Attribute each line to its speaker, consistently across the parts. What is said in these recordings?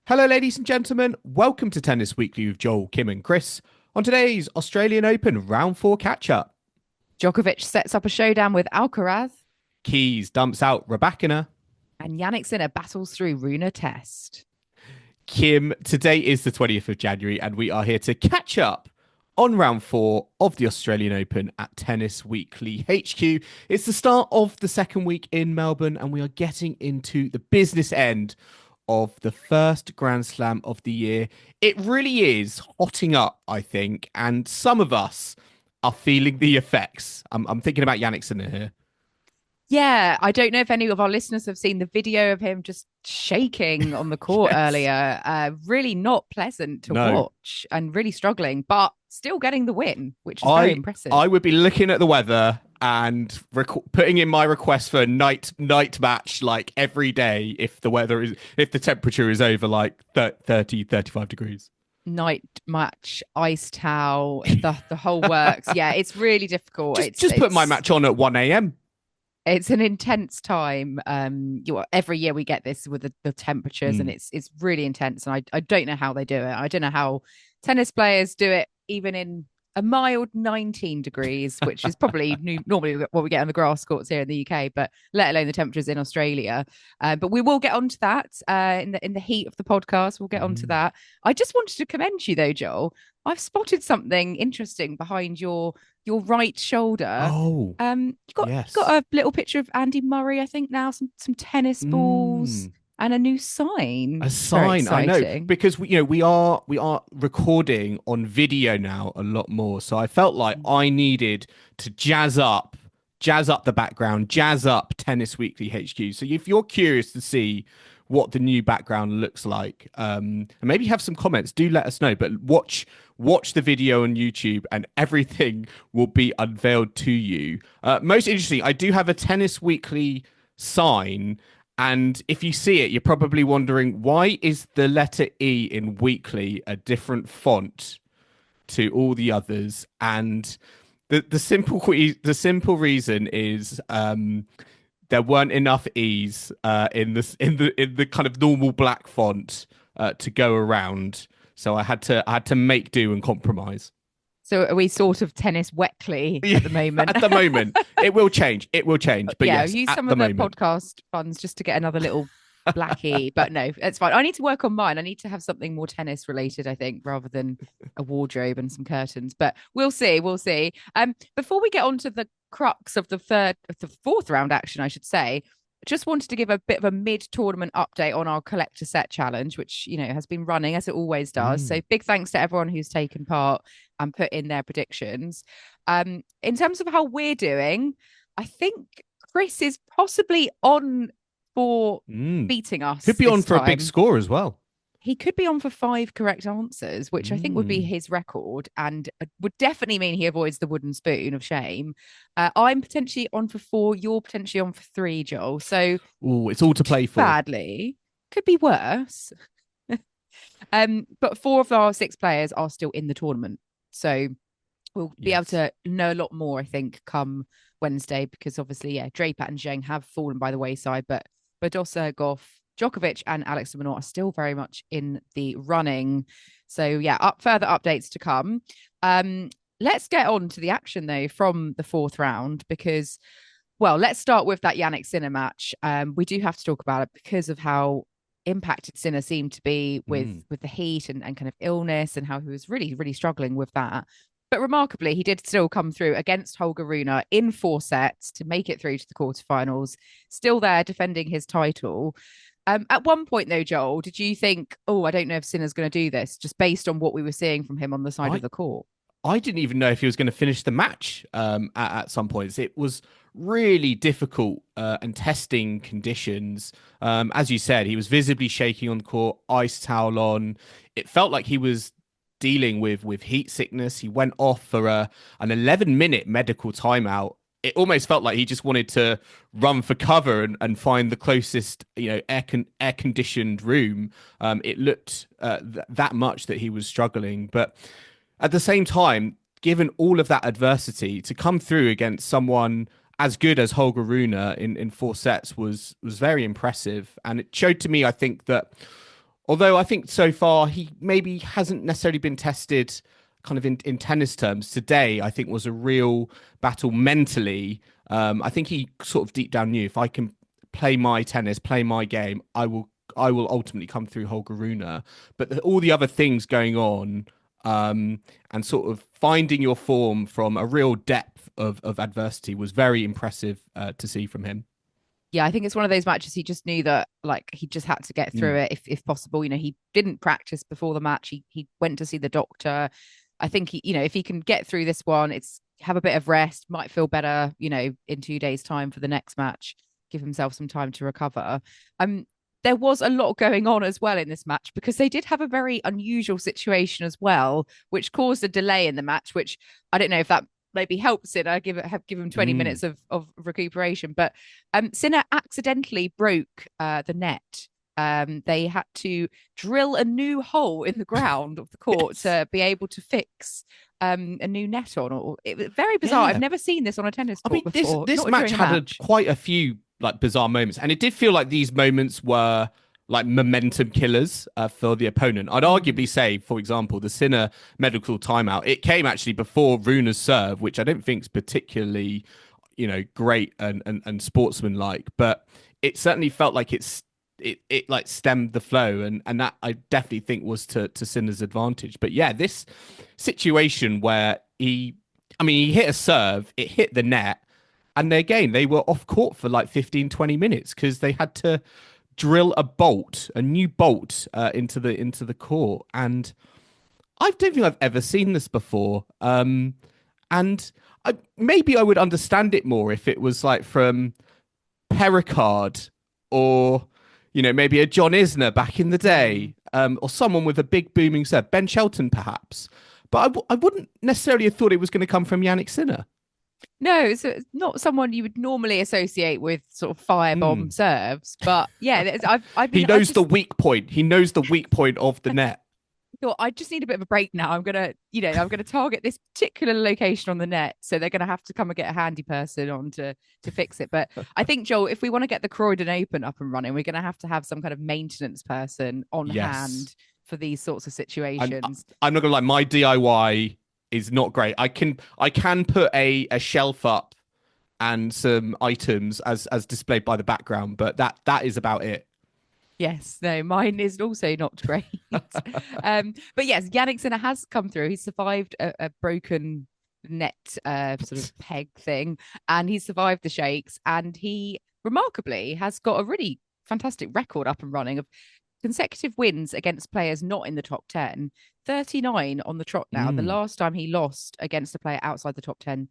Speaker 1: Hello, ladies and gentlemen. Welcome to Tennis Weekly with Joel, Kim, and Chris. On today's Australian Open round four catch up,
Speaker 2: Djokovic sets up a showdown with Alcaraz,
Speaker 1: Keys dumps out Rybakina.
Speaker 2: and Jannik Sinner battles through Rune test.
Speaker 1: Kim, today is the 20th of January, and we are here to catch up on round four of the Australian Open at Tennis Weekly HQ. It's the start of the second week in Melbourne, and we are getting into the business end of the first Grand Slam of the year. It really is hotting up, I think, and some of us are feeling the effects. I'm thinking about Jannik Sinner here.
Speaker 2: Yeah, I don't know if any of our listeners have seen the video of him just shaking on the court
Speaker 1: Yes.
Speaker 2: earlier. Really not pleasant to
Speaker 1: No.
Speaker 2: watch and really struggling, but still getting the win, which is very
Speaker 1: I
Speaker 2: impressive.
Speaker 1: I would be looking at the weather and putting in my request for a night match like every day if the temperature is over like 30 35 degrees.
Speaker 2: Night match, ice towel, the whole works. Yeah, it's really difficult.
Speaker 1: Just put my match on at 1 a.m.
Speaker 2: It's an intense time. Every year we get this with the temperatures, and it's really intense. And I don't know how they do it. I don't know how tennis players do it, even in a mild 19 degrees, which is probably normally what we get on the grass courts here in the UK, but let alone the temperatures in Australia. But we will get onto that in the heat of the podcast. We'll get onto that. I just wanted to commend you though, Joel. I've spotted something interesting behind your right shoulder.
Speaker 1: Oh,
Speaker 2: You got a little picture of Andy Murray, I think now, some tennis balls and a new sign.
Speaker 1: A sign, I know, because we are recording on video now a lot more. So I felt like I needed to jazz up the background, jazz up Tennis Weekly HQ. So if you're curious to see what the new background looks like, and maybe have some comments, do let us know. But watch the video on YouTube, and everything will be unveiled to you. Most interesting, I do have a Tennis Weekly sign. And if you see it, you're probably wondering, why is the letter E in weekly a different font to all the others? And the simple reason is there weren't enough E's in the kind of normal black font to go around. So I had to make do and compromise.
Speaker 2: So are we sort of tennis wetly at the moment?
Speaker 1: At the moment, it will change. It will change. But
Speaker 2: yeah,
Speaker 1: yes,
Speaker 2: use
Speaker 1: at
Speaker 2: some
Speaker 1: the
Speaker 2: of the
Speaker 1: moment.
Speaker 2: podcast funds just to get another little blackie. But no, it's fine. I need to work on mine. I need to have something more tennis related, I think, rather than a wardrobe and some curtains. But we'll see. We'll see. Before we get on to the crux of the fourth round action, I should say, just wanted to give a bit of a mid-tournament update on our collector set challenge, which has been running as it always does. So big thanks to everyone who's taken part and put in their predictions. In terms of how we're doing, I think Chris is possibly on for beating us.
Speaker 1: Could be on for a big score as well.
Speaker 2: He could be on for 5 correct answers, which I think would be his record and would definitely mean he avoids the wooden spoon of shame. I'm potentially on for 4. You're potentially on for 3, Joel. So
Speaker 1: it's all to play for.
Speaker 2: Badly. Could be worse. But 4 of our 6 players are still in the tournament. So we'll be able to know a lot more, I think, come Wednesday, because obviously, Draper and Zheng have fallen by the wayside, but badosa, Gauff, Djokovic and Alex de Minaur are still very much in the running. So further updates to come. Let's get on to the action though from the fourth round, because, well, let's start with that Jannik Sinner match. We do have to talk about it because of how impacted Sinner seemed to be with the heat and kind of illness, and how he was really, really struggling with that. But remarkably, he did still come through against Holger Rune in 4 sets to make it through to the quarterfinals, still there defending his title. At one point, though, Joel, did you think, I don't know if Sinner's going to do this, just based on what we were seeing from him on the side of the court?
Speaker 1: I didn't even know if he was going to finish the match at some points. It was really difficult and testing conditions. As you said, he was visibly shaking on the court, ice towel on. It felt like he was dealing with heat sickness. He went off for an 11-minute medical timeout. It almost felt like he just wanted to run for cover and find the closest, air conditioned room. It looked that much that he was struggling, but at the same time, given all of that adversity, to come through against someone as good as Holger Rune in 4 sets was very impressive, and it showed to me, I think, that Although I think so far he maybe hasn't necessarily been tested kind of in tennis terms. Today, I think was a real battle mentally. I think he sort of deep down knew if I can play my tennis, play my game, I will ultimately come through Holger Rune. But all the other things going on, and sort of finding your form from a real depth of adversity was very impressive to see from him.
Speaker 2: Yeah, I think it's one of those matches he just knew that like he just had to get through
Speaker 1: Mm.
Speaker 2: it if possible. He didn't practice before the match. He went to see the doctor. I think if he can get through this one, it's have a bit of rest, might feel better, in 2 days' time for the next match, give himself some time to recover. Um, there was a lot going on as well in this match because they did have a very unusual situation as well, which caused a delay in the match, which I don't know if that maybe helps Sinner give him 20
Speaker 1: Mm.
Speaker 2: minutes of recuperation. But Sinner accidentally broke the net. They had to drill a new hole in the ground of the court
Speaker 1: Yes.
Speaker 2: to be able to fix a new net on. Or it was very bizarre. I've
Speaker 1: Yeah.
Speaker 2: never seen this on a tennis
Speaker 1: I
Speaker 2: court
Speaker 1: mean, this
Speaker 2: before.
Speaker 1: this
Speaker 2: Not
Speaker 1: match
Speaker 2: during a
Speaker 1: had
Speaker 2: match.
Speaker 1: quite a few like bizarre moments, and it did feel like these moments were like momentum killers for the opponent. I'd
Speaker 2: Mm.
Speaker 1: arguably say, for example, the Sinner medical timeout. It came actually before Rune's serve, which I don't think is particularly, great and sportsmanlike, but it certainly felt like it like stemmed the flow, and that I definitely think was to Sinner's advantage. But yeah, this situation where he hit a serve, it hit the net, and they were off court for like 15, 20 minutes because they had to drill a new bolt into the court. And I don't think I've ever seen this before. And maybe I would understand it more if it was like from Pericard, or maybe a John Isner back in the
Speaker 2: Mm.
Speaker 1: day, or someone with a big booming serve, Ben Shelton perhaps. But I wouldn't necessarily have thought it was going to come from Jannik Sinner.
Speaker 2: No, it's not someone you would normally associate with sort of firebomb
Speaker 1: Mm.
Speaker 2: serves. But yeah, I've
Speaker 1: He
Speaker 2: been I've
Speaker 1: knows the
Speaker 2: just
Speaker 1: weak point. He knows the weak point of the net.
Speaker 2: thought I just need a bit of a break now. I'm gonna target this particular location on the net, so they're gonna have to come and get a handy person on to fix it. But I think Joel, if we want to get the Croydon Open up and running, we're gonna have to have some kind of maintenance person on
Speaker 1: Yes.
Speaker 2: hand for these sorts of
Speaker 1: I'm
Speaker 2: situations.
Speaker 1: I'm not gonna lie, my DIY is not great. I can put a shelf up and some items as displayed by the background, but that is about it.
Speaker 2: Yes, no, mine is also not great. But yes, Jannik Sinner has come through. He's survived a broken net sort of peg thing, and he's survived the shakes, and he remarkably has got a really fantastic record up and running of consecutive wins against players not in the top 10, 39 on the trot now. The
Speaker 1: Mm.
Speaker 2: last time he lost against a player outside the top 10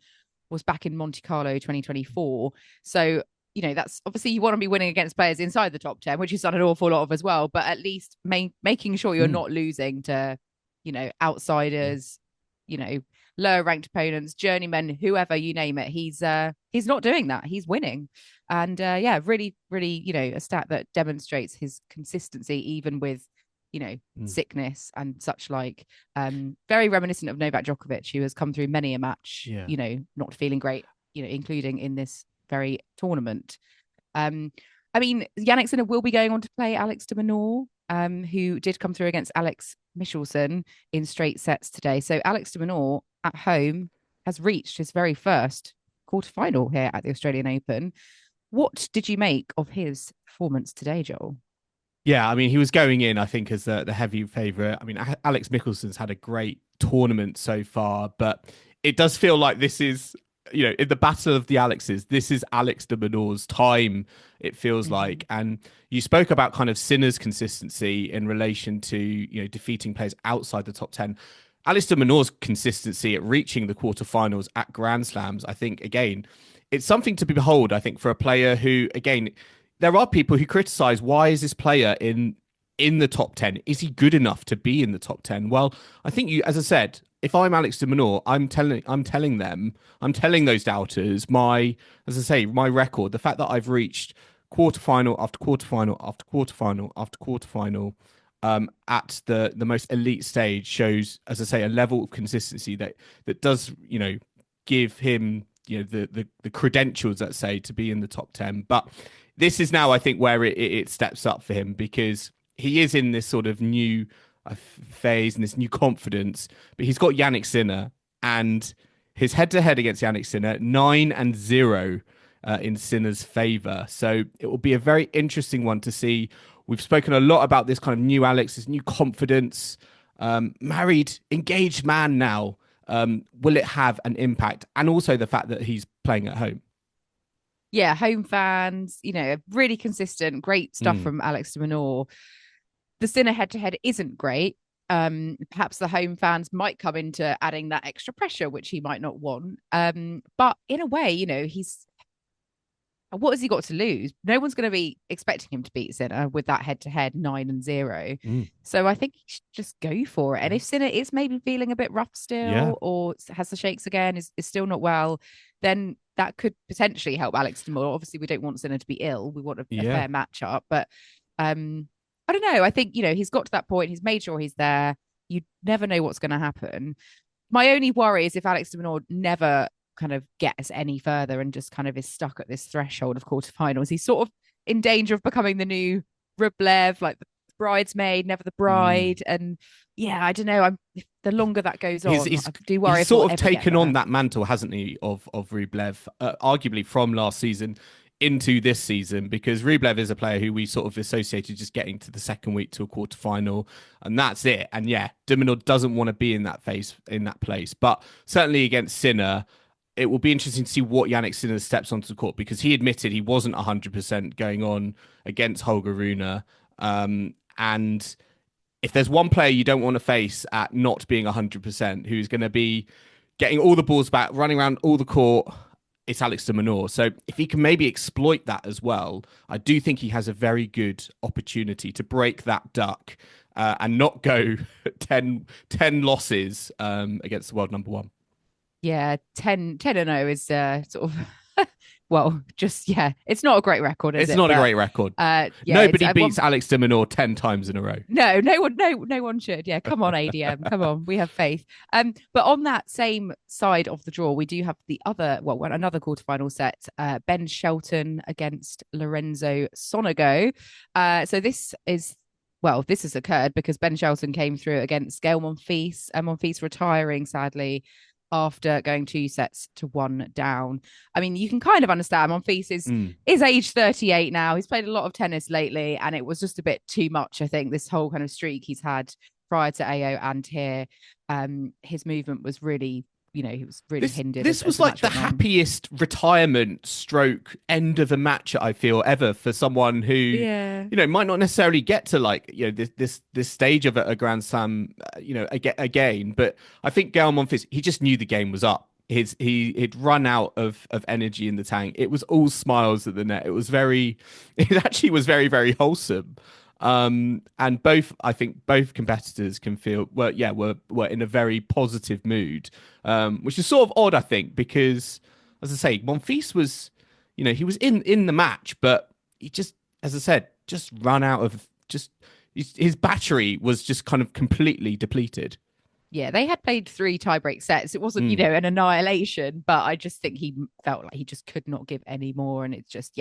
Speaker 2: was back in Monte Carlo 2024. So, that's obviously you want to be winning against players inside the top 10, which he's done an awful lot of as well, but at least making sure you're
Speaker 1: Mm.
Speaker 2: not losing to, outsiders, you know, lower ranked opponents, journeymen, whoever you name it. He's not doing that. He's winning. And yeah, really, really, a stat that demonstrates his consistency, even with,
Speaker 1: Mm.
Speaker 2: sickness and such like. Very reminiscent of Novak Djokovic, who has come through many a match,
Speaker 1: Yeah.
Speaker 2: not feeling great, including in this very tournament. I mean, Jannik Sinner will be going on to play Alex de Minaur, who did come through against Alex Michelsen in straight sets today. So Alex de Minaur at home has reached his very first quarterfinal here at the Australian Open. What did you make of his performance today, Joel?
Speaker 1: Yeah, I mean, he was going in, I think, as the heavy favourite. I mean, Alex Michelsen's had a great tournament so far, but it does feel like this is, in the battle of the Alexes, this is Alex de Minaur's time, it feels
Speaker 2: Mm-hmm.
Speaker 1: like. And you spoke about kind of Sinner's consistency in relation to, defeating players outside the top 10. Alex de Minaur's consistency at reaching the quarterfinals at Grand Slams, I think, again, it's something to behold, I think, for a player who, again, there are people who criticize why is this player in the top 10? Is he good enough to be in the top 10? Well, I think as I said, if I'm Alex de Minaur, I'm telling those doubters as I say, my record, the fact that I've reached quarterfinal after quarterfinal after quarterfinal after quarterfinal at the most elite stage shows, as I say, a level of consistency that does, give him, the credentials, let's say, to be in the top 10. But this is now, I think, where it steps up for him, because he is in this sort of new phase and this new confidence, but he's got Jannik Sinner, and his head-to-head against Jannik Sinner, 9-0 in Sinner's favour. So it will be a very interesting one to see. We've spoken a lot about this kind of new Alex, this new confidence, married, engaged man now. Will it have an impact? And also the fact that he's playing at home.
Speaker 2: Yeah, home fans, really consistent, great stuff from Alex de Minaur. The Sinner head-to-head isn't great. Perhaps the home fans might come into adding that extra pressure, which he might not want. But in a way, what has he got to lose? No one's going to be expecting him to beat Sinner with that head-to-head 9-0. So I think he should just go for it. And if Sinner is maybe feeling a bit rough still, or has the shakes again, is still not well, then that could potentially help Alex de Minaur. Obviously, we don't want Sinner to be ill. We want a fair matchup. But I don't know. I think, he's got to that point. He's made sure he's there. You never know what's going to happen. My only worry is if Alex de Minaur never kind of gets any further and just kind of is stuck at this threshold of quarterfinals. He's sort of in danger of becoming the new Rublev, like the bridesmaid, never the bride. And I don't know. The longer that goes on, I do worry.
Speaker 1: He's sort of taken on that mantle, hasn't he, of Rublev, arguably from last season into this season, because Rublev is a player who we sort of associated just getting to the second week to a quarterfinal, and that's it. And de Minaur doesn't want to be in that place. But certainly against Sinner, it will be interesting to see what Jannik Sinner steps onto the court, because he admitted he wasn't 100% going on against Holger Rune. And if there's one player you don't want to face at not being 100%, who's going to be getting all the balls back, running around all the court, it's Alex de Minaur. So if he can maybe exploit that as well, I do think he has a very good opportunity to break that duck and not go 10 losses against the world number one.
Speaker 2: Yeah, 10-0 is sort of it's not a great record, is it?
Speaker 1: It's not a great record. Nobody beats Alex de Minaur 10 times in a row.
Speaker 2: No one should. Yeah, come on, ADM, come on, we have faith. But on that same side of the draw, we do have another quarterfinal set. Ben Shelton against Lorenzo Sonego. So this has occurred because Ben Shelton came through against Gael Monfils, and Monfils retiring sadly after going 2-1 down. I mean, you can kind of understand Monfils is age 38 now. He's played a lot of tennis lately, and it was just a bit too much, I think, this whole kind of streak he's had prior to AO and here. His movement was really, he was really hindered.
Speaker 1: This was like the happiest retirement stroke end of a match, I feel, ever for someone who, might not necessarily get to this stage of a Grand Slam, again. But I think Gael Monfils, he just knew the game was up. He'd run out of energy in the tank. It was all smiles at the net. It actually was very, very wholesome. And I think both competitors can feel were in a very positive mood, which is sort of odd, I think, because, as I say, Monfils was, he was in the match, but he just, as I said, just run out of his battery was just kind of completely depleted.
Speaker 2: Yeah, they had played 3 tiebreak sets. It wasn't, an annihilation, but I just think he felt like he just could not give any more. And it's just,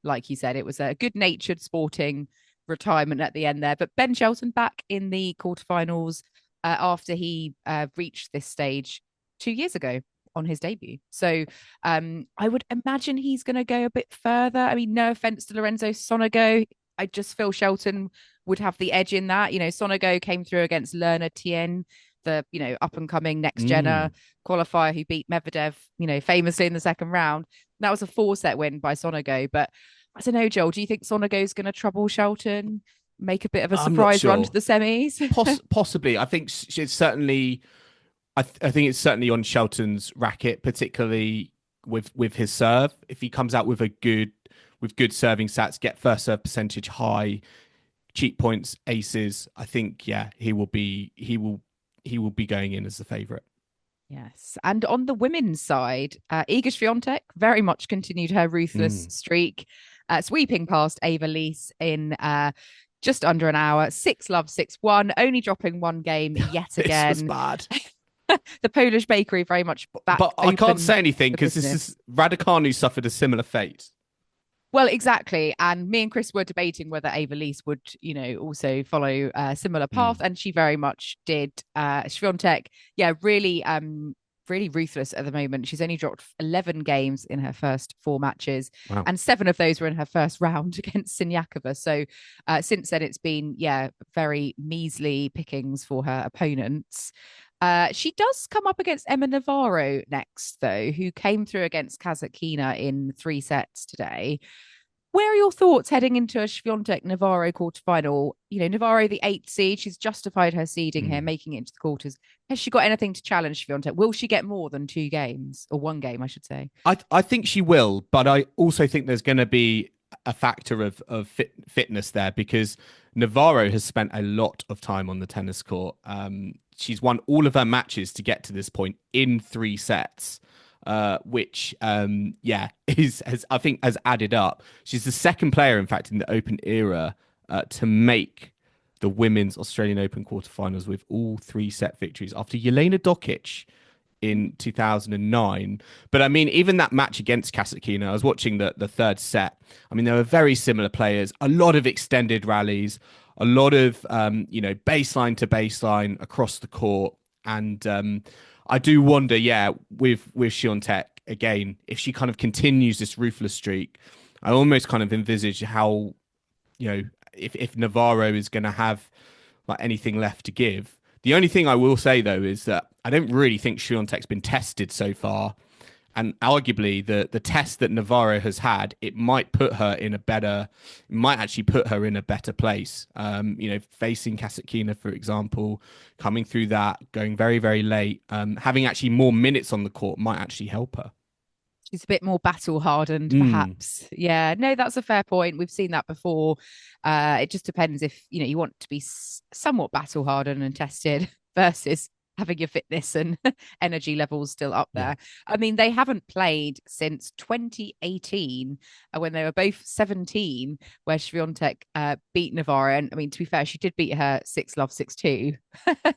Speaker 2: like you said, it was a good-natured sporting retirement at the end there. But Ben Shelton back in the quarterfinals after he reached this stage 2 years ago on his debut. So I would imagine he's going to go a bit further. I mean, no offense to Lorenzo Sonego, I just feel Shelton would have the edge in that. Sonego came through against Lerner Tien, the up and coming next genner qualifier who beat Medvedev famously in the second round. That was a 4-set win by Sonego. But I don't know, Joel, do you think Sonego's going to trouble Shelton, make a bit of a surprise run to the semis?
Speaker 1: Possibly. I think it's certainly I think it's certainly on Shelton's racket, particularly with his serve. If he comes out with good serving stats, get first serve percentage high, cheap points, aces, I think he will be going in as the favourite.
Speaker 2: Yes. And on the women's side, Iga Swiatek very much continued her ruthless streak, sweeping past Eva Lys in just under an hour, 6-love, 6-1, only dropping one game yet again.
Speaker 1: This was bad.
Speaker 2: The Polish bakery very much back.
Speaker 1: But I can't say anything because this is Raducanu suffered a similar fate.
Speaker 2: Well, exactly. And me and Chris were debating whether Eva Lys would, also follow a similar path,
Speaker 1: Mm.
Speaker 2: and she very much did. Swiatek, yeah, really, really ruthless at the moment. She's only dropped 11 games in her first 4 matches,
Speaker 1: Wow.
Speaker 2: and 7 of those were in her first round against Siniakova. So since then, it's been, very measly pickings for her opponents. She does come up against Emma Navarro next, though, who came through against Kazatkina in 3 sets today. Where are your thoughts heading into a Swiatek Navarro quarterfinal? Navarro, the 8th seed, she's justified her seeding here,
Speaker 1: Mm.
Speaker 2: making it into the quarters. Has she got anything to challenge Swiatek? Will she get more than 2 games, or 1 game, I should say?
Speaker 1: I think she will, but I also think there's going to be a factor of fitness there because Navarro has spent a lot of time on the tennis court. She's won all of her matches to get to this point in 3 sets, which is I think has added up. She's the second player, in fact, in the Open era to make the women's Australian Open quarterfinals with all 3 set victories after Jelena Dokic in 2009. But I mean, even that match against Kasatkina, I was watching the third set. I mean, there were very similar players, a lot of extended rallies, a lot of baseline to baseline across the court. And I do wonder, with Swiatek again, if she kind of continues this ruthless streak, I almost kind of envisage how, if Navarro is going to have like anything left to give. The only thing I will say though is that I don't really think Swiatek's been tested so far, and arguably the test that Navarro has had, it might actually put her in a better place. Facing Kasatkina, for example, coming through that, going very very late, having actually more minutes on the court might actually help her.
Speaker 2: She's a bit more battle hardened,
Speaker 1: Mm.
Speaker 2: perhaps. Yeah, no, that's a fair point. We've seen that before. It just depends if you want to be somewhat battle hardened and tested versus having your fitness and energy levels still up
Speaker 1: Yeah.
Speaker 2: there. I mean, they haven't played since 2018 when they were both 17, where Swiatek beat Navarro. And I mean, to be fair, she did beat her 6-love, 6-2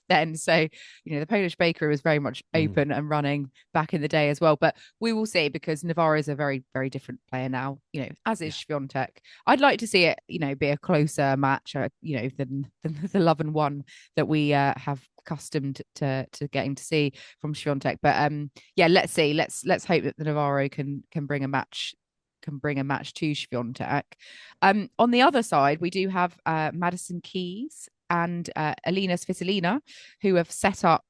Speaker 2: then. So, the Polish bakery was very much
Speaker 1: Mm.
Speaker 2: open and running back in the day as well. But we will see, because Navarro is a very, very different player now, as is
Speaker 1: Yeah.
Speaker 2: Swiatek. I'd like to see it, be a closer match, than the love and one that we have accustomed to getting to see from Swiatek. But let's see. Let's hope that the Navarro can bring a match to Swiatek. On the other side, we do have Madison Keys and Alina Svitolina, who have set up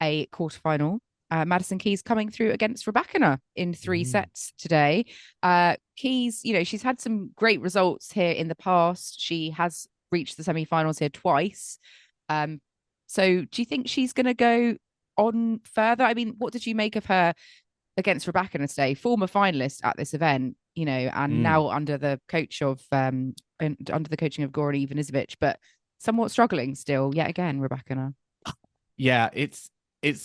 Speaker 2: a quarterfinal. Madison Keys coming through against Rybakina in 3 sets today. Keys, she's had some great results here in the past. She has reached the semi-finals here twice. So do you think she's going to go on further? I mean, what did you make of her against Rybakina today? Former finalist at this event, and
Speaker 1: Mm.
Speaker 2: now under the coaching of Goran Ivanisevic, but somewhat struggling still yet again, Rybakina.
Speaker 1: Yeah, it's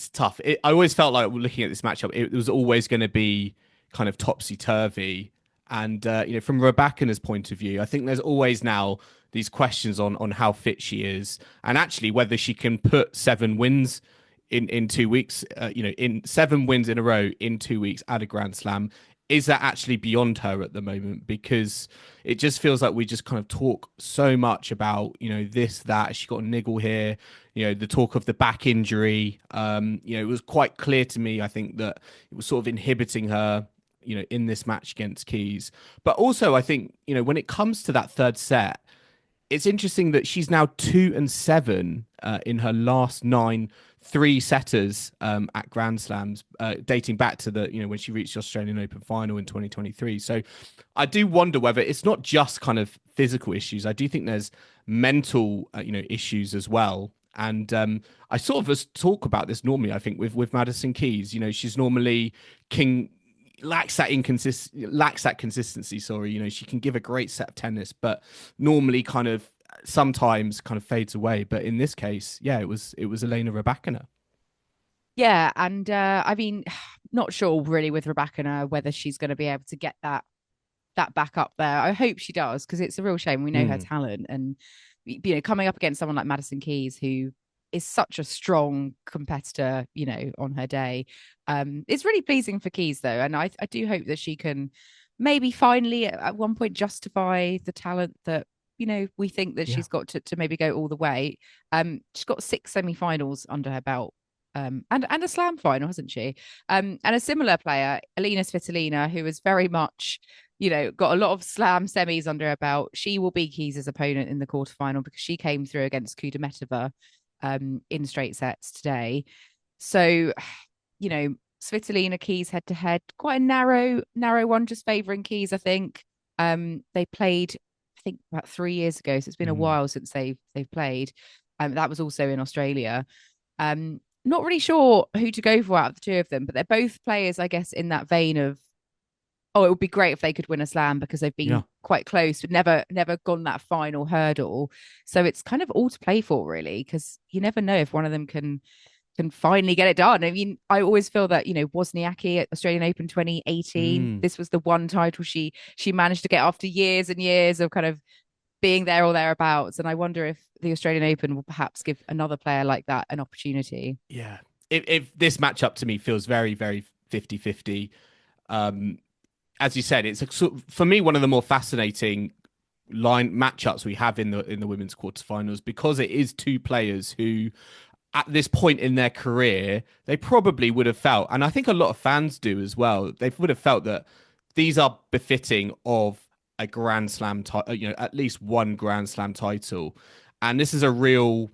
Speaker 1: tough. I always felt like looking at this matchup, it was always going to be kind of topsy turvy. And from Rybakina's point of view, I think there's always now these questions on how fit she is, and actually whether she can put 7 wins in 2 weeks. In 7 wins in a row in 2 weeks at a Grand Slam. Is that actually beyond her at the moment? Because it just feels like we just kind of talk so much about, this, that. She got a niggle here, the talk of the back injury. It was quite clear to me, I think, that it was sort of inhibiting her, in this match against Keys. But also, I think, when it comes to that third set, it's interesting that she's now 2-7 in her last 9 3-setters at Grand Slams, dating back to the when she reached the Australian Open final in 2023. So I do wonder whether it's not just kind of physical issues. I do think there's mental issues as well. And I sort of talk about this normally, I think, with Madison Keys. She's normally lacks that consistency. Sorry, she can give a great set of tennis, but normally sometimes fades away. But in this case, it was Elena Rybakina.
Speaker 2: Yeah, and I mean, not sure really with Rybakina whether she's going to be able to get that back up there. I hope she does, because it's a real shame. We know her talent, and coming up against someone like Madison Keys, who is such a strong competitor, on her day. It's really pleasing for Keys though, and I do hope that she can maybe finally at one point justify the talent that, we think that she's got to maybe go all the way. She's got 6 semi-finals under her belt. And a slam final, hasn't she? And a similar player, Alina Svitolina, who is very much, got a lot of slam semis under her belt. She will be Keys' opponent in the quarterfinal because she came through against Kudermetova in straight sets today. So, Svitolina Keys head to head, quite a narrow one, just favouring Keys, I think. They played, I think, about 3 years ago, so it's been a while since they've played. That was also in Australia. Not really sure who to go for out of the two of them, but they're both players, I guess, in that vein of, it would be great if they could win a slam because they've been quite close, but never gone that final hurdle. So it's kind of all to play for, really, because you never know if one of them can finally get it done. I mean, I always feel that, Wozniacki at Australian Open 2018, this was the one title she managed to get after years and years of kind of being there or thereabouts. And I wonder if the Australian Open will perhaps give another player like that an opportunity.
Speaker 1: Yeah. If this matchup to me feels very, very 50-50. As you said, it's for me one of the more fascinating line matchups we have in the women's quarterfinals, because it is two players who at this point in their career, they probably would have felt, and I think a lot of fans do as well, they would have felt that these are befitting of a Grand Slam title, at least one Grand Slam title. And this is a real,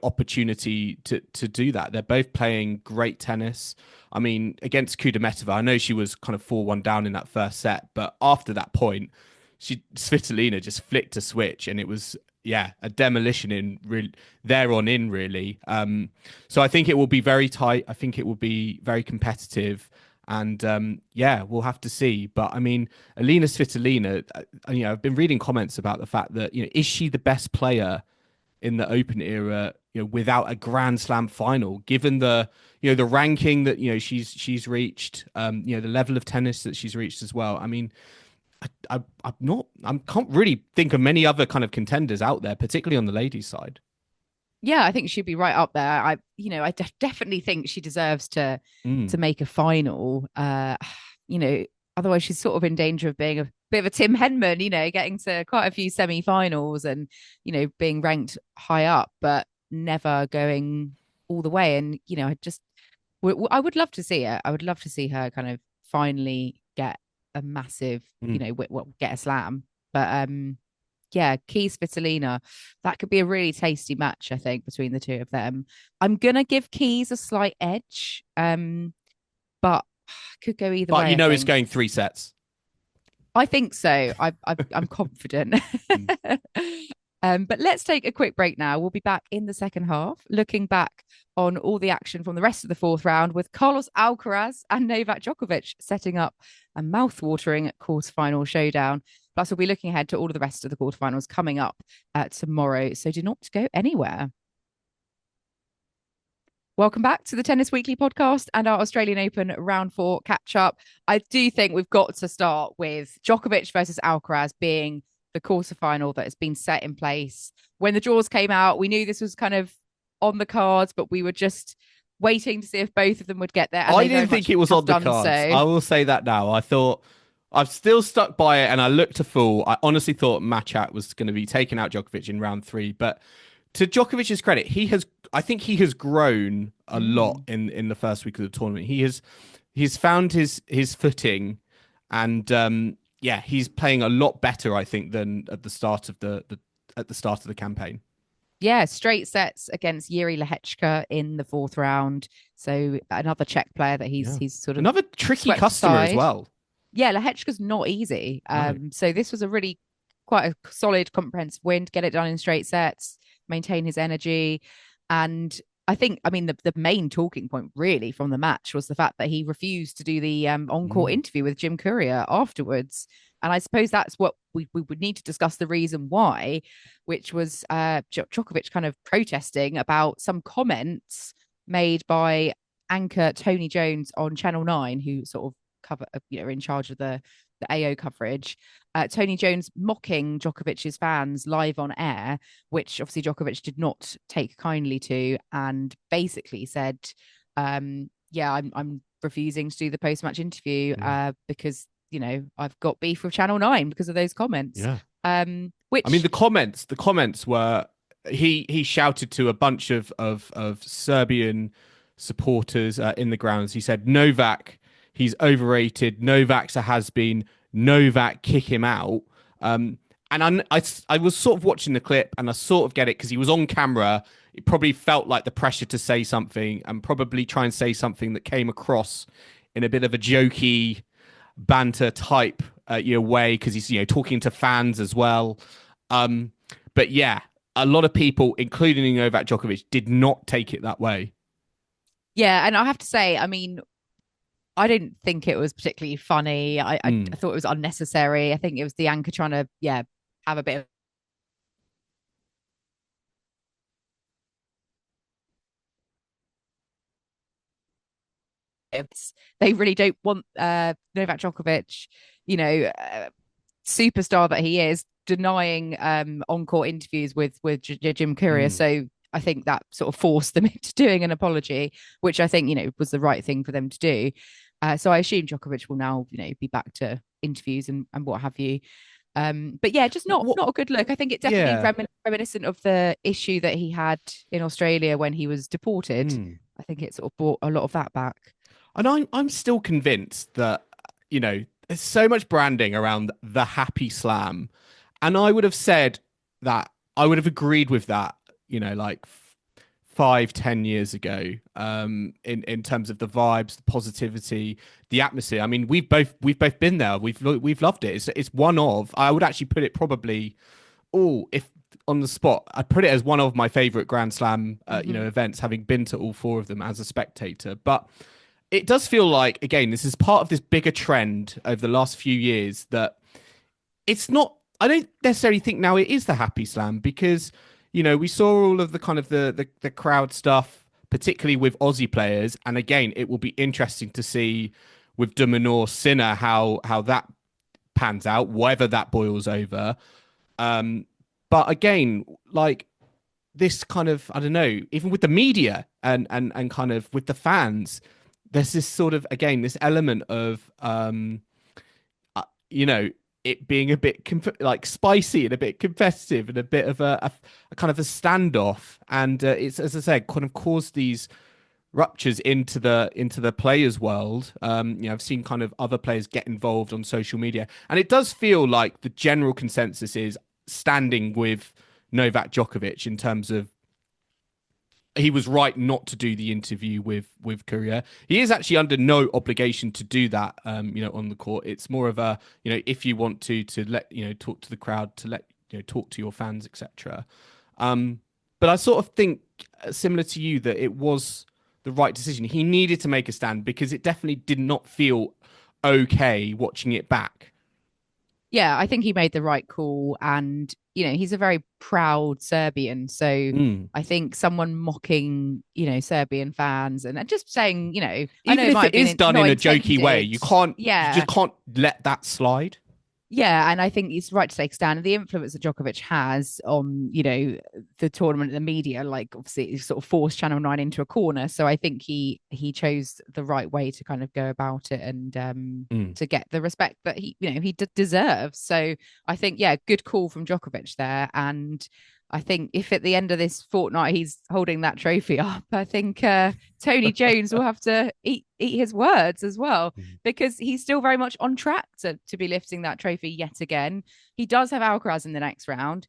Speaker 1: opportunity to do that. They're both playing great tennis. I mean, against Kudermetova, I know she was kind of 4-1 down in that first set, but after that point, Svitolina just flicked a switch, and it was, a demolition really. So I think it will be very tight. I think it will be very competitive. And we'll have to see. But I mean, Alina Svitolina, I've been reading comments about the fact that, is she the best player in the Open era, without a Grand Slam final, given the, the ranking that, she's reached, the level of tennis that she's reached as well. I mean, I can't really think of many other kind of contenders out there, particularly on the ladies' side.
Speaker 2: Yeah, I think she'd be right up there. I definitely think she deserves to make a final. Otherwise she's sort of in danger of being a bit of a Tim Henman, getting to quite a few semi-finals and, being ranked high up, but never going all the way. And, I would love to see it. I would love to see her kind of finally get a massive, get a slam. But Keys Svitolina, that could be a really tasty match, I think, between the two of them. I'm gonna give Keys a slight edge, but could go either way.
Speaker 1: But it's going 3 sets.
Speaker 2: I think so. I'm confident. But let's take a quick break now. We'll be back in the second half, looking back on all the action from the rest of the fourth round with Carlos Alcaraz and Novak Djokovic setting up a mouth-watering quarterfinal showdown. Plus, we'll be looking ahead to all of the rest of the quarterfinals coming up tomorrow. So do not go anywhere. Welcome back to the Tennis Weekly podcast and our Australian Open round 4 catch-up. I do think we've got to start with Djokovic versus Alcaraz being the quarterfinal that has been set in place. When the draws came out, we knew this was kind of on the cards, but we were just waiting to see if both of them would get there.
Speaker 1: I didn't think it was on the cards. So. I will say that now. I thought, I've still stuck by it, and I looked a fool. I honestly thought Machat was going to be taking out Djokovic in round 3, but to Djokovic's credit, I think he has grown a lot in the first week of the tournament. He's found his footing, and he's playing a lot better, I think, than at the start of the campaign.
Speaker 2: Yeah, straight sets against Jiri Lehecka in the fourth round. So another Czech player that he's sort of
Speaker 1: another tricky customer as well.
Speaker 2: Yeah, Lehecka's not easy. So this was a really quite a solid, comprehensive win to get it done in straight sets, maintain his energy. And I think, the main talking point really from the match was the fact that he refused to do the on-court interview with Jim Courier afterwards. And I suppose that's what we would need to discuss the reason why, which was Djokovic kind of protesting about some comments made by anchor Tony Jones on Channel 9, who sort of in charge of the AO coverage. Tony Jones mocking Djokovic's fans live on air, which obviously Djokovic did not take kindly to, and basically said, I'm refusing to do the post-match interview because I've got beef with Channel 9 because of those comments.
Speaker 1: Yeah.
Speaker 2: Which
Speaker 1: I mean, the comments were he shouted to a bunch of Serbian supporters in the grounds. He said, Novak, he's overrated. Novak's a has-been. Novak, kick him out. And I was sort of watching the clip and I sort of get it because he was on camera. It probably felt like the pressure to say something and probably try and say something that came across in a bit of a jokey banter type way because he's talking to fans as well. But yeah, a lot of people, including Novak Djokovic, did not take it that way.
Speaker 2: Yeah, and I have to say, I mean, I didn't think it was particularly funny. I thought it was unnecessary. I think it was the anchor trying to have a bit of they really don't want Novak Djokovic, superstar that he is, denying on-court interviews with Jim Courier. So I think that sort of forced them into doing an apology, which I think was the right thing for them to do. So I assume Djokovic will now be back to interviews and what have you. But yeah, just not a good look. I think it definitely reminiscent of the issue that he had in Australia when he was deported. I think it sort of brought a lot of that back.
Speaker 1: And I'm still convinced that, there's so much branding around the happy slam. And I would have said that I would have agreed with that, like 5-10 years ago, in terms of the vibes, the positivity, the atmosphere. I mean, we've both been there. We've loved it. It's one of, I would actually put it probably, if on the spot, I'd put it as one of my favorite Grand Slam, events, having been to all four of them as a spectator. But it does feel like, again, this is part of this bigger trend over the last few years that it's not, I don't necessarily think now it is the happy slam because, we saw all of the kind of the crowd stuff, particularly with Aussie players. And again, it will be interesting to see with de Minaur Sinner how that pans out, whether that boils over. But again, like this kind of, I don't know, even with the media and kind of with the fans, there's this sort of, again, this element of, it being a bit like spicy and a bit competitive and a bit of a kind of a standoff. And it's, as I said, kind of caused these ruptures into the players' world. I've seen kind of other players get involved on social media. And it does feel like the general consensus is standing with Novak Djokovic in terms of he was right not to do the interview with Courier. He is actually under no obligation to do that, on the court. It's more of a, if you want to let, talk to the crowd, to let, talk to your fans, etc. But I sort of think, similar to you, that it was the right decision. He needed to make a stand because it definitely did not feel okay watching it back.
Speaker 2: Yeah, I think he made the right call. And, he's a very proud Serbian. So I think someone mocking, Serbian fans and just saying,
Speaker 1: even I know if it is done in a jokey way, you just can't let that slide.
Speaker 2: Yeah, and I think it's right to take a stand. And the influence that Djokovic has on, the tournament and the media, like obviously it sort of forced Channel 9 into a corner. So I think he chose the right way to kind of go about it and to get the respect that he deserves. So I think, good call from Djokovic there. And I think if at the end of this fortnight he's holding that trophy up, I think Tony Jones will have to eat his words as well, because he's still very much on track to be lifting that trophy yet again. He does have Alcaraz in the next round.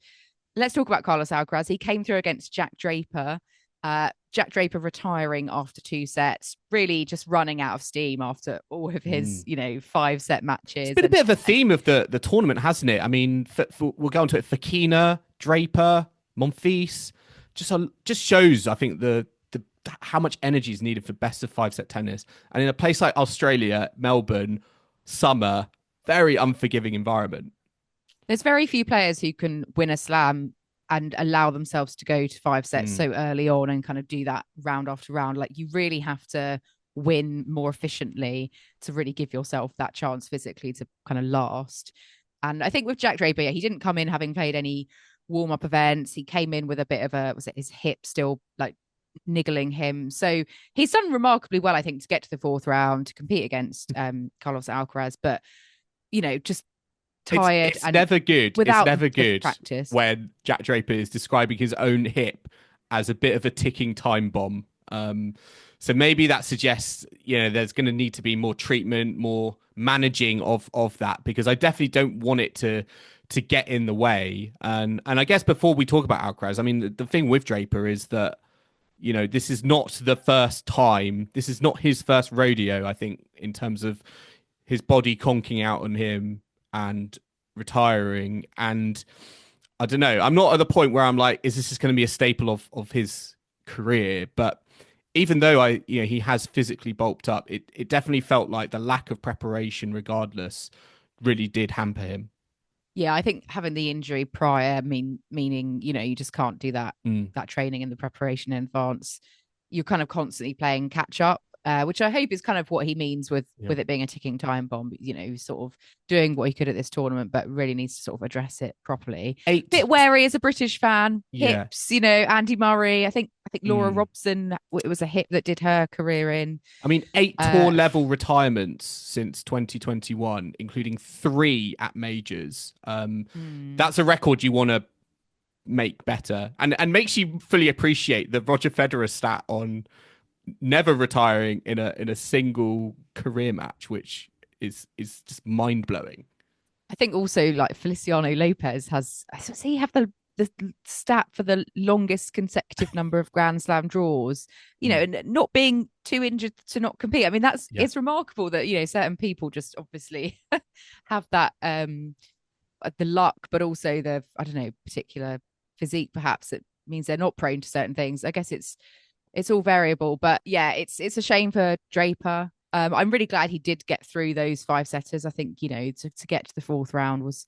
Speaker 2: Let's talk about Carlos Alcaraz. He came through against Jack Draper. Jack Draper retiring after 2 sets, really just running out of steam after all of his, 5-set matches.
Speaker 1: It's been a bit of a theme of the tournament, hasn't it? I mean, we'll go into it. Fokina, Draper, Monfils, just shows, I think, the how much energy is needed for best of 5-set tennis. And in a place like Australia, Melbourne, summer, very unforgiving environment.
Speaker 2: There's very few players who can win a slam and allow themselves to go to 5 sets so early on and kind of do that round after round. Like, you really have to win more efficiently to really give yourself that chance physically to kind of last. And I think with Jack Draper, he didn't come in having played any warm-up events. He came in with a bit of his hip still like niggling him. So he's done remarkably well, I think, to get to the 4th round to compete against Carlos Alcaraz. But just tired.
Speaker 1: It's
Speaker 2: and
Speaker 1: never good. It's
Speaker 2: without
Speaker 1: never
Speaker 2: the
Speaker 1: good
Speaker 2: practice.
Speaker 1: when Jack Draper is describing his own hip as a bit of a ticking time bomb. So maybe that suggests, there's going to need to be more treatment, more managing of that, because I definitely don't want it to get in the way. And I guess before we talk about Alcaraz, I mean, the thing with Draper is that, this is not the first time. This is not his first rodeo, I think, in terms of his body conking out on him and retiring. And I don't know. I'm not at the point where I'm like, is this just going to be a staple of his career? But even though he has physically bulked up, it definitely felt like the lack of preparation, regardless, really did hamper him.
Speaker 2: Yeah, I think having the injury prior meaning, you just can't do that training and the preparation in advance. You're kind of constantly playing catch up, which I hope is kind of what he means with it being a ticking time bomb. Sort of doing what he could at this tournament, but really needs to sort of address it properly. Bit wary as a British fan. Hips, Andy Murray. I think Laura Robson. It was a hip that did her career in.
Speaker 1: I mean, 8 tour level retirements since 2021, including 3 at majors. That's a record you want to make better, and makes you fully appreciate the Roger Federer stat on never retiring in a single career match, which is just mind blowing.
Speaker 2: I think also like Feliciano Lopez does he have the stat for the longest consecutive number of Grand Slam draws, and not being too injured to not compete. I mean, it's remarkable that, certain people just obviously have that, the luck, but also the, I don't know, particular physique, perhaps it means they're not prone to certain things. I guess it's all variable, but yeah, it's a shame for Draper. I'm really glad he did get through those 5 setters. I think, to get to the 4th round was,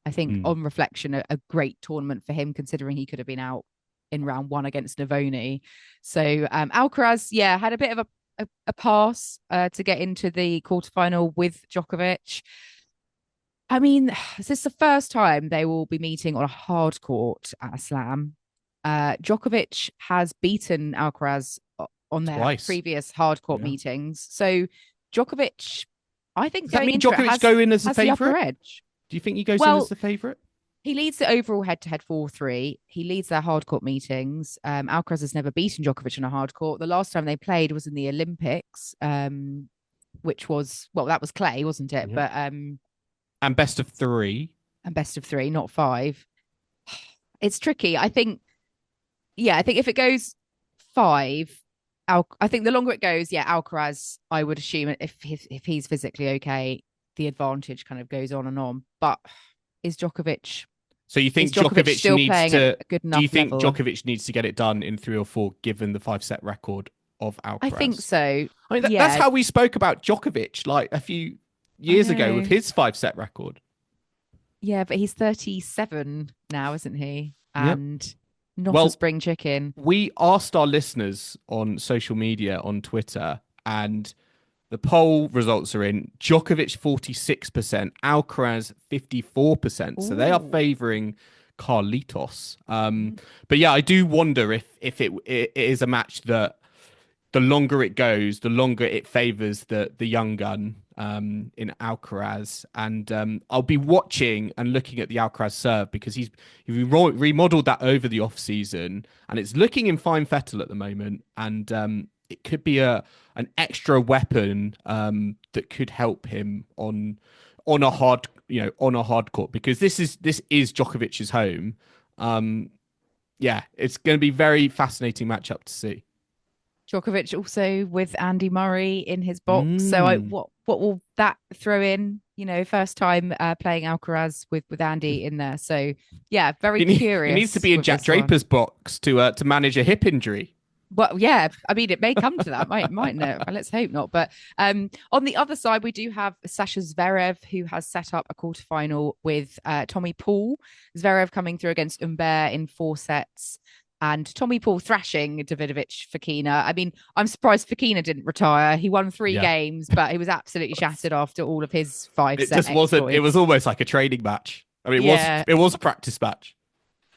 Speaker 2: I think, on reflection, a great tournament for him, considering he could have been out in round 1 against Navoni. So Alcaraz, had a bit of a pass to get into the quarterfinal with Djokovic. I mean, this is the first time they will be meeting on a hard court at a slam. Djokovic has beaten Alcaraz on their
Speaker 1: twice.
Speaker 2: Previous hard court meetings. So Djokovic, I think,
Speaker 1: does that mean Djokovic go in as a favourite? Do you think he goes in as the favourite?
Speaker 2: He leads the overall head-to-head 4-3. He leads their hard court meetings. Alcaraz has never beaten Djokovic on a hard court. The last time they played was in the Olympics, which was, that was clay, wasn't it?
Speaker 1: Yeah.
Speaker 2: But
Speaker 1: and best of 3.
Speaker 2: And best of 3, not 5. It's tricky. I think if it goes 5, I think the longer it goes, Alcaraz, I would assume if he's physically okay, the advantage kind of goes on and on. But is Djokovic?
Speaker 1: So you think Djokovic
Speaker 2: still
Speaker 1: needs
Speaker 2: playing
Speaker 1: to?
Speaker 2: At a good enough
Speaker 1: do you think
Speaker 2: level?
Speaker 1: Djokovic needs to get it done in 3 or 4, given the 5-set record of Alcaraz?
Speaker 2: I think so.
Speaker 1: I mean, that's how we spoke about Djokovic like a few years ago with his 5-set record.
Speaker 2: Yeah, but he's 37 now, isn't he? And not a spring chicken.
Speaker 1: We asked our listeners on social media, on Twitter, and the poll results are in. Djokovic 46%, Alcaraz 54%. Ooh. So they are favouring Carlitos. But yeah, I do wonder if it is a match that the longer it goes, the longer it favours the young gun in Alcaraz. And I'll be watching and looking at the Alcaraz serve, because he remodeled that over the off season, and it's looking in fine fettle at the moment. And it could be an extra weapon that could help him on a hard court, because this is Djokovic's home. It's going to be very fascinating matchup to see.
Speaker 2: Djokovic also with Andy Murray in his box. So what will that throw in? First time playing Alcaraz with Andy in there. So very curious.
Speaker 1: He needs to be in Jack Draper's box to manage a hip injury.
Speaker 2: Well, yeah, I mean, it may come to that, mightn't it? Let's hope not. But on the other side, we do have Sasha Zverev, who has set up a quarterfinal with Tommy Paul. Zverev coming through against Humbert in 4 sets. And Tommy Paul thrashing Davidovich Fokina. I mean, I'm surprised Fokina didn't retire. He won 3 games, but he was absolutely shattered after all of his 5 sets.
Speaker 1: It just wasn't. It was almost like a training match. I mean, it was a practice match.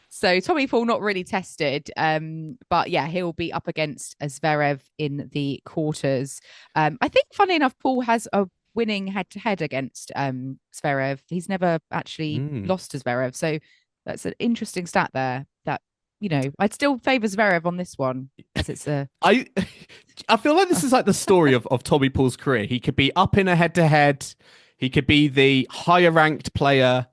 Speaker 2: So Tommy Paul not really tested, but he'll be up against Zverev in the quarters. I think, funny enough, Paul has a winning head to head against Zverev. He's never actually lost to Zverev. So that's an interesting stat there that, I'd still favour Zverev on this one, as it's a.
Speaker 1: I feel like this is like the story of Tommy Paul's career. He could be up in a head to head. He could be the higher ranked player,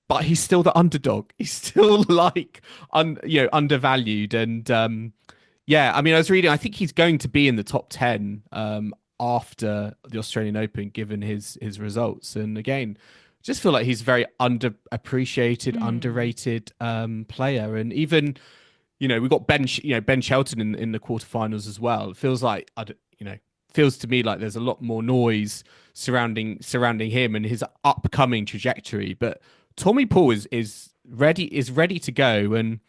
Speaker 1: but he's still the underdog. He's still like, undervalued. And I was reading, I think he's going to be in the top 10 after the Australian Open, given his results. And again, just feel like he's a very underappreciated, underrated player. And even, we've got Ben Shelton in the quarterfinals as well. It feels like, feels to me like there's a lot more noise surrounding him and his upcoming trajectory. But Tommy Paul is ready to go. And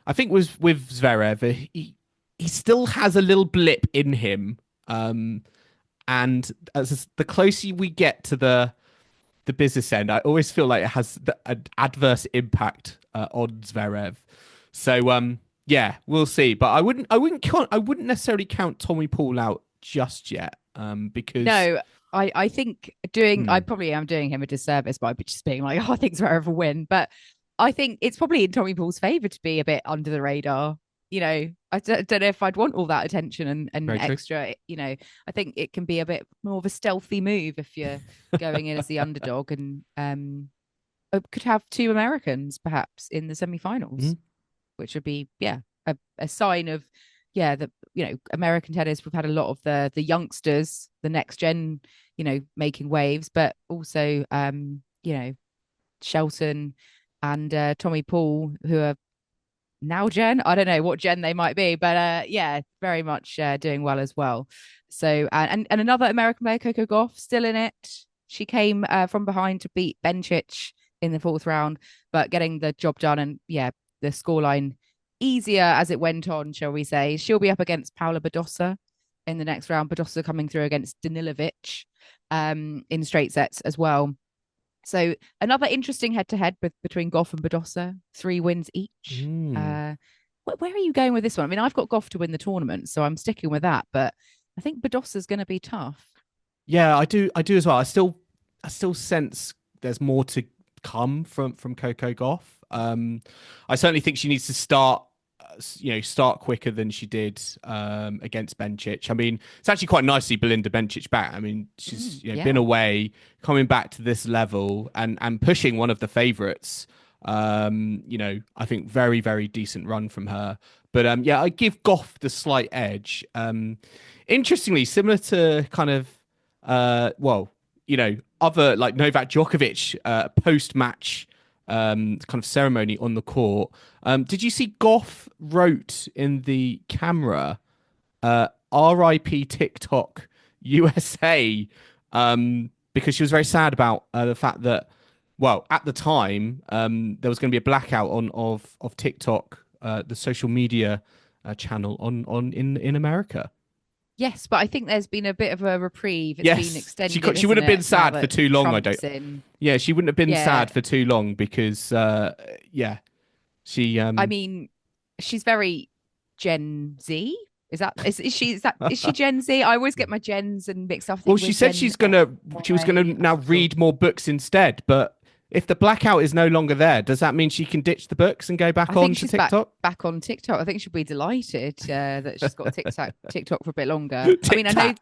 Speaker 1: I think with Zverev, he still has a little blip in him. And as the closer we get to the business end, I always feel like it has an adverse impact on Zverev. So we'll see. But I wouldn't necessarily count Tommy Paul out just yet. Because
Speaker 2: no, I think I probably am doing him a disservice by just being like, I think Zverev will win. But I think it's probably in Tommy Paul's favour to be a bit under the radar. I don't know if I'd want all that attention and extra. I think it can be a bit more of a stealthy move if you're going in as the underdog, and could have two Americans perhaps in the semi-finals, which would be a sign of American tennis. We've had a lot of the youngsters, the next gen, making waves, but also Shelton and Tommy Paul, who are now gen. I don't know what gen they might be, but very much doing well as well. So and another American player, Coco Gauff, still in it. She came from behind to beat Bencic in the fourth round, but getting the job done, and the scoreline easier as it went on, shall we say. She'll be up against Paula Badosa in the next round. Badosa coming through against Danilovic in straight sets as well. So another interesting head-to-head between Gauff and Badosa, 3 wins each. Where are you going with this one? I mean, I've got Gauff to win the tournament, so I'm sticking with that. But I think Badosa's going to be tough.
Speaker 1: Yeah, I do as well. I still sense there's more to come from Coco Gauff. I certainly think she needs to start quicker than she did against Bencic. I mean, it's actually quite nice to see Belinda Bencic back. I mean, she's been away, coming back to this level and pushing one of the favourites. I think very, very decent run from her. But I give Gauff the slight edge. Interestingly, similar to kind of other like Novak Djokovic post-match kind of ceremony on the court. Did you see Gauff wrote in the camera, RIP TikTok USA, because she was very sad about the fact that, at the time, there was going to be a blackout of TikTok, the social media channel in America.
Speaker 2: Yes, but I think there's been a bit of a reprieve. It's been extended.
Speaker 1: She wouldn't have been sad for too long, Yeah, she wouldn't have been sad for too long because, she.
Speaker 2: I mean, she's very Gen Z. Is she Gen Z? I always get my gens and mixed up.
Speaker 1: Well, she said she was gonna now read more books instead, but if the blackout is no longer there, does that mean she can ditch the books and go back on to TikTok?
Speaker 2: Back on TikTok. I think she'll be delighted that she's got TikTok for a bit longer. I mean, I know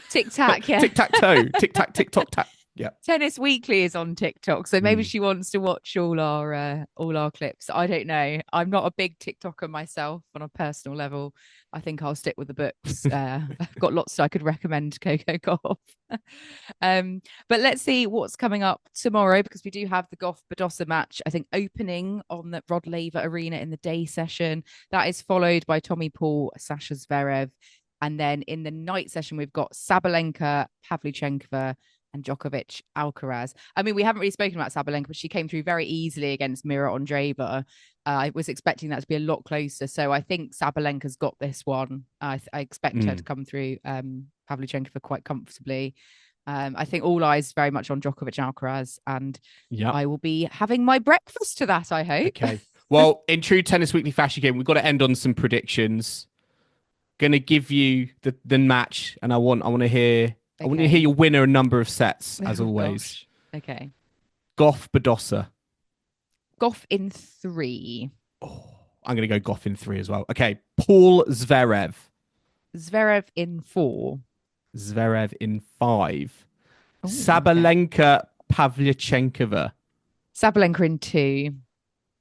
Speaker 2: TikTok, yeah.
Speaker 1: Tic-tac-toe. Tic-tac, tick-tock-tack. Yeah.
Speaker 2: Tennis Weekly is on TikTok, so maybe she wants to watch all our clips. I don't know. I'm not a big TikToker myself on a personal level. I think I'll stick with the books. I've got lots I could recommend Coco Gauff. But let's see what's coming up tomorrow, because we do have the Gauff Badosa match, I think, opening on the Rod Laver Arena in the day session. That is followed by Tommy Paul, Sasha Zverev. And then in the night session, we've got Sabalenka, Pavlyuchenkova, and Djokovic, Alcaraz. I mean, we haven't really spoken about Sabalenka, but she came through very easily against Mira Andreeva. I was expecting that to be a lot closer. So I think Sabalenka's got this one. I expect her to come through Pavlyuchenkova quite comfortably. I think all eyes very much on Djokovic and Alcaraz. And I will be having my breakfast to that, I hope.
Speaker 1: Okay. Well, in true Tennis Weekly fashion game, we've got to end on some predictions. Going to give you the match, and I want to hear I want to hear your winner and number of sets, as
Speaker 2: Oh,
Speaker 1: always.
Speaker 2: gosh. Okay.
Speaker 1: Gauff, badosa.
Speaker 2: Gauff in 3.
Speaker 1: Oh, I'm going to go Gauff in 3 as well. Okay. Paul, Zverev.
Speaker 2: Zverev in 4.
Speaker 1: Zverev in 5.
Speaker 2: Ooh,
Speaker 1: Sabalenka, Pavlyuchenkova.
Speaker 2: Sabalenka in 2.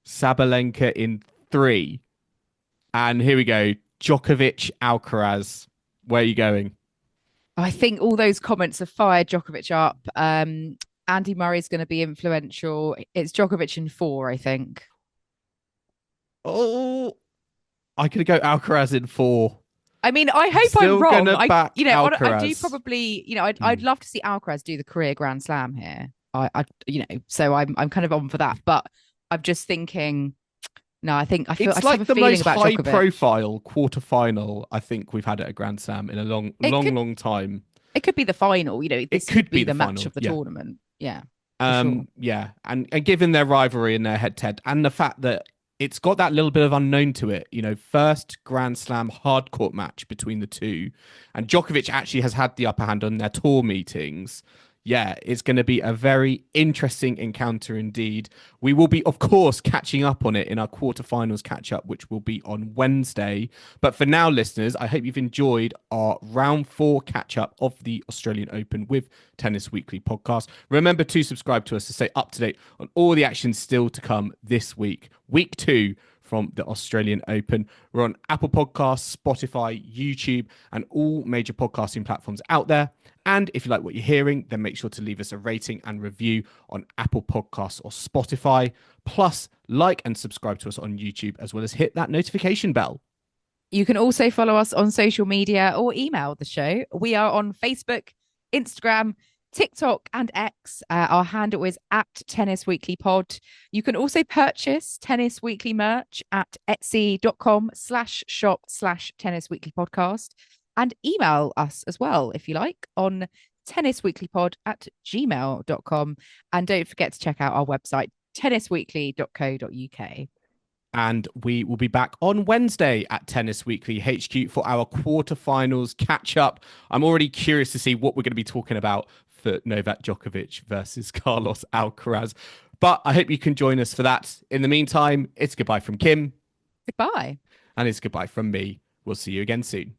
Speaker 1: Sabalenka in 3. And here we go. Djokovic, Alcaraz. Where are you going?
Speaker 2: I think all those comments have fired Djokovic up. Andy Murray's going to be influential. It's Djokovic in 4, I think.
Speaker 1: Oh, I could go Alcaraz in 4.
Speaker 2: I mean, I hope I'm wrong. I do
Speaker 1: Alcaraz.
Speaker 2: probably, I'd love to see Alcaraz do the career Grand Slam here. So I'm kind of on for that. But I'm just thinking, no, I feel
Speaker 1: it's
Speaker 2: I
Speaker 1: like
Speaker 2: have a
Speaker 1: the
Speaker 2: feeling
Speaker 1: most
Speaker 2: about Djokovic.
Speaker 1: high-profile quarterfinal I think we've had at a Grand Slam in a long time.
Speaker 2: It could be the final. This could be the match
Speaker 1: final,
Speaker 2: of the tournament. Yeah.
Speaker 1: Sure. Yeah, and given their rivalry and their head-to-head, and the fact that it's got that little bit of unknown to it, first Grand Slam hard court match between the two, and Djokovic actually has had the upper hand on their tour meetings. Yeah, it's going to be a very interesting encounter indeed. We will be, of course, catching up on it in our quarterfinals catch-up, which will be on Wednesday. But for now, listeners, I hope you've enjoyed our round 4 catch-up of the Australian Open with Tennis Weekly podcast. Remember to subscribe to us to stay up to date on all the action still to come this week. Week 2 from the Australian Open. We're on Apple Podcasts, Spotify, YouTube, and all major podcasting platforms out there. And if you like what you're hearing, then make sure to leave us a rating and review on Apple Podcasts or Spotify. Plus, like and subscribe to us on YouTube, as well as hit that notification bell.
Speaker 2: You can also follow us on social media or email the show. We are on Facebook, Instagram, TikTok and X. Our handle is at Tennis Weekly Pod. You can also purchase Tennis Weekly merch at etsy.com/shop/Tennis Weekly Podcast, and email us as well if you like on tennisweeklypod@gmail.com. And don't forget to check out our website, tennisweekly.co.uk.
Speaker 1: And we will be back on Wednesday at Tennis Weekly HQ for our quarterfinals catch up. I'm already curious to see what we're going to be talking about for Novak Djokovic versus Carlos Alcaraz. But I hope you can join us for that. In the meantime, it's goodbye from Kim.
Speaker 2: Goodbye.
Speaker 1: And it's goodbye from me. We'll see you again soon.